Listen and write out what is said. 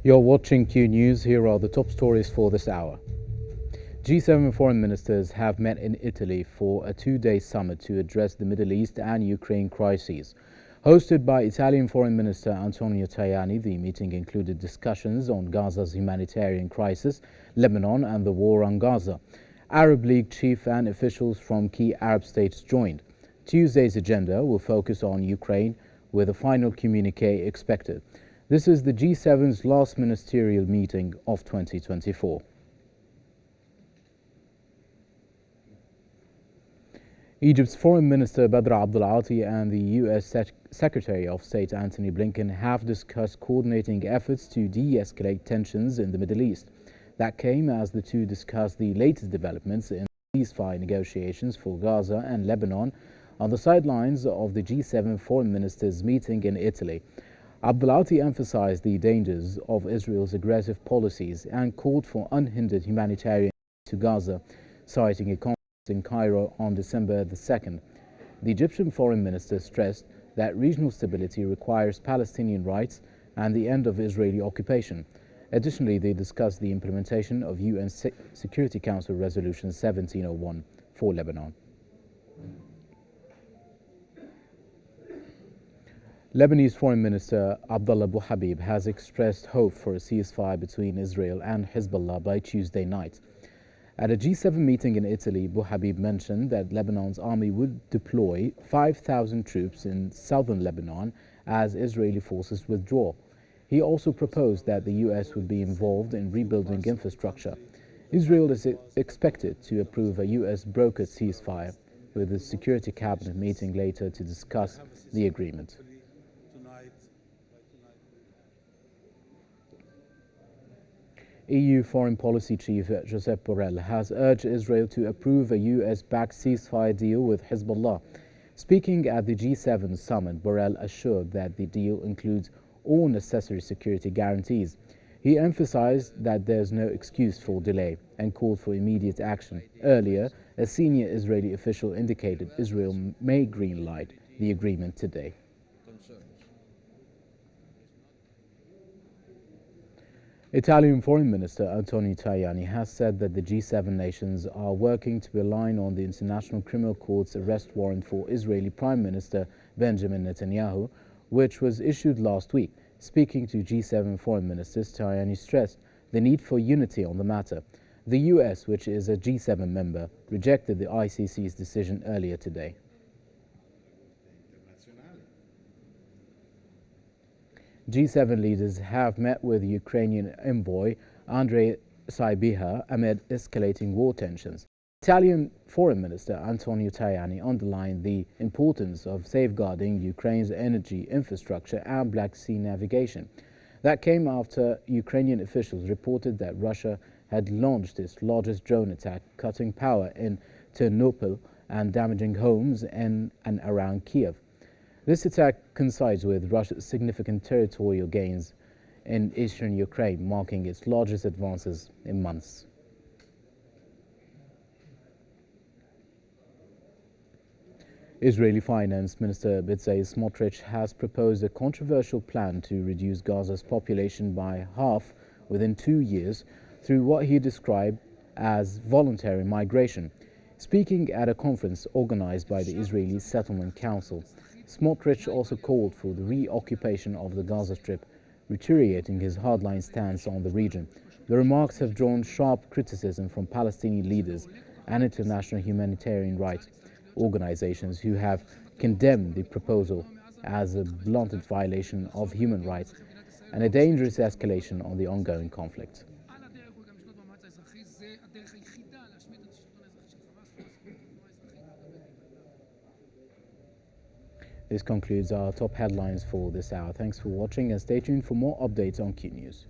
You're watching Q News. Here are the top stories for this hour. G7 foreign ministers have met in Italy for a two-day summit to address the Middle East and Ukraine crises. Hosted by Italian Foreign Minister Antonio Tajani, the meeting included discussions on Gaza's humanitarian crisis, Lebanon and the war on Gaza. Arab League chief and officials from key Arab states joined. Tuesday's agenda will focus on Ukraine, with a final communiqué expected. This is the G7's last ministerial meeting of 2024. Egypt's Foreign Minister Badr Abdul Ati and the U.S. Secretary of State Antony Blinken have discussed coordinating efforts to de-escalate tensions in the Middle East. That came as the two discussed the latest developments in ceasefire negotiations for Gaza and Lebanon on the sidelines of the G7 foreign ministers' meeting in Italy. Abdul Ati emphasized the dangers of Israel's aggressive policies and called for unhindered humanitarian aid to Gaza, citing a conference in Cairo on December the 2nd. The Egyptian foreign minister stressed that regional stability requires Palestinian rights and the end of Israeli occupation. Additionally, they discussed the implementation of UN Security Council Resolution 1701 for Lebanon. Lebanese Foreign Minister Abdullah Abu Habib has expressed hope for a ceasefire between Israel and Hezbollah by Tuesday night. At a G7 meeting in Italy, Abu Habib mentioned that Lebanon's army would deploy 5,000 troops in southern Lebanon as Israeli forces withdraw. He also proposed that the U.S. would be involved in rebuilding infrastructure. Israel is expected to approve a U.S.-brokered ceasefire, with the Security Cabinet meeting later to discuss the agreement. EU Foreign Policy Chief Josep Borrell has urged Israel to approve a US-backed ceasefire deal with Hezbollah. Speaking at the G7 summit, Borrell assured that the deal includes all necessary security guarantees. He emphasized that there's no excuse for delay and called for immediate action. Earlier, a senior Israeli official indicated Israel may greenlight the agreement today. Italian Foreign Minister Antonio Tajani has said that the G7 nations are working to align on the International Criminal Court's arrest warrant for Israeli Prime Minister Benjamin Netanyahu, which was issued last week. Speaking to G7 foreign ministers, Tajani stressed the need for unity on the matter. The US, which is a G7 member, rejected the ICC's decision earlier today. G7 leaders have met with Ukrainian envoy Andrei Sybiha amid escalating war tensions. Italian Foreign Minister Antonio Tajani underlined the importance of safeguarding Ukraine's energy infrastructure and Black Sea navigation. That came after Ukrainian officials reported that Russia had launched its largest drone attack, cutting power in Ternopil and damaging homes in and around Kiev. This attack coincides with Russia's significant territorial gains in eastern Ukraine, marking its largest advances in months. Israeli Finance Minister Bezalel Smotrich has proposed a controversial plan to reduce Gaza's population by half within 2 years through what he described as voluntary migration. Speaking at a conference organized by the Israeli Settlement Council, Smotrich also called for the reoccupation of the Gaza Strip, reiterating his hardline stance on the region. The remarks have drawn sharp criticism from Palestinian leaders and international humanitarian rights organizations who have condemned the proposal as a blatant violation of human rights and a dangerous escalation on the ongoing conflict. This concludes our top headlines for this hour. Thanks for watching and stay tuned for more updates on Q News.